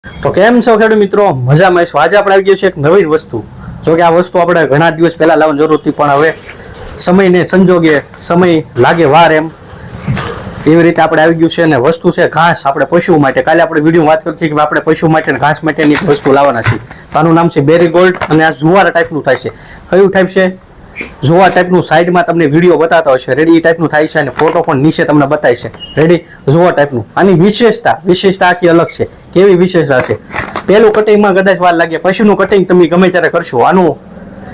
તો કેમ છો ખેડૂત મિત્રો? મજામાં છો? આજે આપણે આવી ગયું છે એક નવી વસ્તુ. જો કે આ વસ્તુ આપણે ઘણા દિવસ પહેલા લાવવાની જરૂર હતી, પણ હવે સમયને સંજોગે સમય લાગે વાર એમ એવી રીતે આપણે આવી ગયું છે. અને વસ્તુ છે ઘાસ આપણે પશુ માટે. કાલે આપણે વિડીયો વાત કરી કે આપણે પશુ માટે ઘાસ માટેની વસ્તુ લાવવાના છીએ. તો આનું નામ છે બેરી ગોલ્ડ અને આ જુવાર ટાઈપનું થાય છે. કયું ટાઈપ છે? જુવાર ટાઈપનું. સાઈડમાં તમને વિડીયો બતાવતા હોય છે રેડી એ ટાઈપનું થાય છે અને ફોટો પણ નીચે તમને બતાય છે રેડી જુવાર ટાઈપનું. આની વિશેષતા આખી અલગ છે. કેવી વિશેષતા છે? પહેલું કટિંગમાં કદાચ વાર લાગે, પછીનું કટિંગ તમે ગમે ત્યારે કરશો. આનું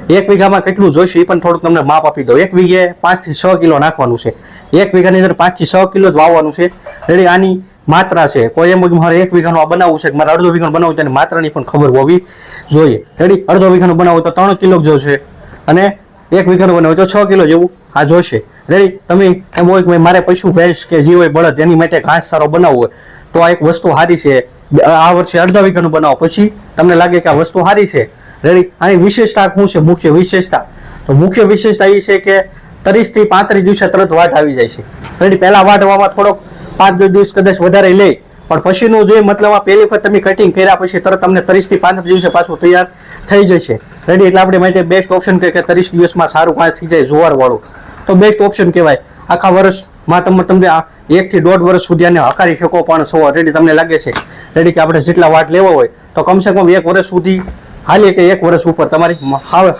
1 વીઘામાં કેટલું જોઈશે એ પણ થોડુંક તમને માપ આપી દો. 1 વીઘે 5 થી 6 કિલો નાખવાનું છે. 1 વીઘાની અંદર 5 થી 6 કિલો જ વાવવાનું છે રેડી. આની માત્રા છે. કોઈ એમ મારે 1 વીઘાનું આ બનાવવું છે કે મારે અડધો વીઘાનું બનાવવું છે, અને માત્રાની પણ ખબર હોવી જોઈએ રેડી. અડધો વીઘાનું બનાવવું તો 3 કિલો જોશે અને 1 વીઘાનું બનાવવું તો 6 કિલો જેવું આ જોશે રેડી. તમે એમ હોય કે મારે પશુ ભેંસ કે જે હોય બળદ એની માટે ઘાસ સારો બનાવવો હોય તો આ એક વસ્તુ સારી છે. આ વર્ષે અડધા વીઘાનું બનાવો, પછી તમને લાગે કે આ વસ્તુ સારી છે રેડી. આની વિશેષતા શું છે? મુખ્ય વિશેષતા મુખ્ય વિશેષતા એ છે કે 30 થી 35 દિવસે તરત વાઢ આવી જાય છે રેડી. પહેલા વાઢવામાં થોડોક 5 દિવસ કદાચ વધારે લે, પણ પછીનું જે મતલબ આ પહેલી વખત તમે કટિંગ કર્યા પછી તરત તમને 30 થી 35 દિવસે પાછું તૈયાર થઈ જશે રેડી. એટલે આપણે માટે બેસ્ટ ઓપ્શન કે 30 દિવસમાં સારું ઘાસ થઈ જાય જુવાર વાળું, તો બેસ્ટ ઓપ્શન કહેવાય. આખા વર્ષમાં તમને 1 થી 1.5 વર્ષ સુધી આને હકારી શકો પણ છો રેડી. તમને લાગે છે રેડી કે આપણે જેટલા વાટ લેવો હોય તો કમસે કમ 1 વર્ષ સુધી હાલી કે 1 વર્ષ ઉપર તમારી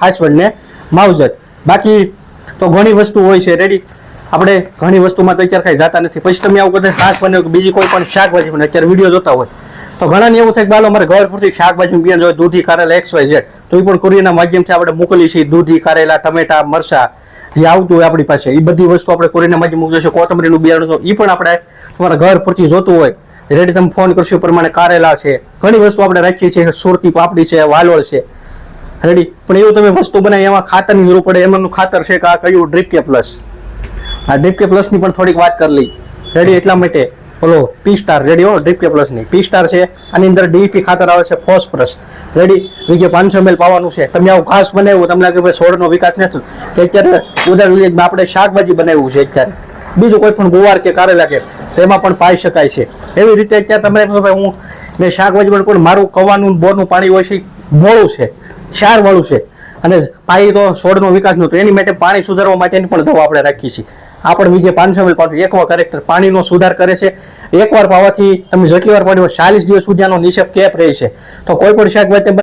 હાચવડને માવજત. બાકી તો ઘણી વસ્તુ હોય છે રેડી. આપણે ઘણી વસ્તુમાં તો અત્યારે કાંઈ જતા નથી. પછી તમે આવું કદાચ ઘાસ બને કે બીજી કોઈ પણ શાકભાજી બને, અત્યારે વિડીયો જોતા હોય તો ઘણાને એવું થાય કે બાલો મારે ઘર પરથી શાકભાજી બિયારણ જોઈએ, દૂધી કારેલા XYZ, તો એ પણ કુરિયરના માધ્યમથી આપણે મોકલીએ છીએ. દૂધી કારેલા, ટમેટા, મરચા જે આવતું હોય આપણી પાસે એ બધી વસ્તુ આપણે કુરિયરના માધ્યમ મોકલીએ છીએ. કોથમરીનું બિયારણ તો એ પણ આપણે તમારા ઘર પરથી જોતું હોય રેડી તમે ફોન કરશો એ પ્રમાણે કારેલા છે, ઘણી વસ્તુ આપણે રાખીએ છીએ. સુરતી પાપડી છે, વાલોળ છે રેડી. પણ એવું તમે વસ્તુ બનાવી એમાં ખાતરની જરૂર પડે. એમનું ખાતર છે કે આ કયું ડ્રીપ કે પ્લસ. આ ડ્રીપ કે પ્લસની પણ થોડીક વાત કરી લઈ રેડી. એટલા માટે ઓલો P સ્ટાર રેડી હો, ડ્રીપ કે પ્લસની P સ્ટાર છે. આની અંદર DAP ખાતર આવે છે, ફોસ્ફરસ રેડી. વીઘે 500 ml પાવાનું છે. તમે આવું ઘાસ બનાવ્યું, તમને લાગે ભાઈ છોડનો વિકાસ નથી કે અત્યારે ઉદાહરણ આપણે શાકભાજી બનાવ્યું છે અત્યારે, બીજું કોઈ પણ ગુવાર કે કારેલા કે તેમાં પણ પાઈ શકાય છે. એવી રીતે અત્યારે તમે હું મેં શાકભાજી પણ મારું કવાનું બોરનું પાણી હોય છે મોળું છે, ક્ષારવાળું છે, અને પાઈ તો છોડનો વિકાસ નહોતો. એની માટે પાણી સુધારવા માટેની પણ દવા આપણે રાખીએ છીએ. આ પણ વીઘે 500 ml પાવું. એકવા કરેક્ટર પાણીનો સુધાર કરે છે. એકવાર પાવાથી તમે જેટલી વાર પાડ્યો 40 દિવસ સુધી આનો નિક્ષેપ કેપ રહે છે. તો કોઈ પણ શાકભાજી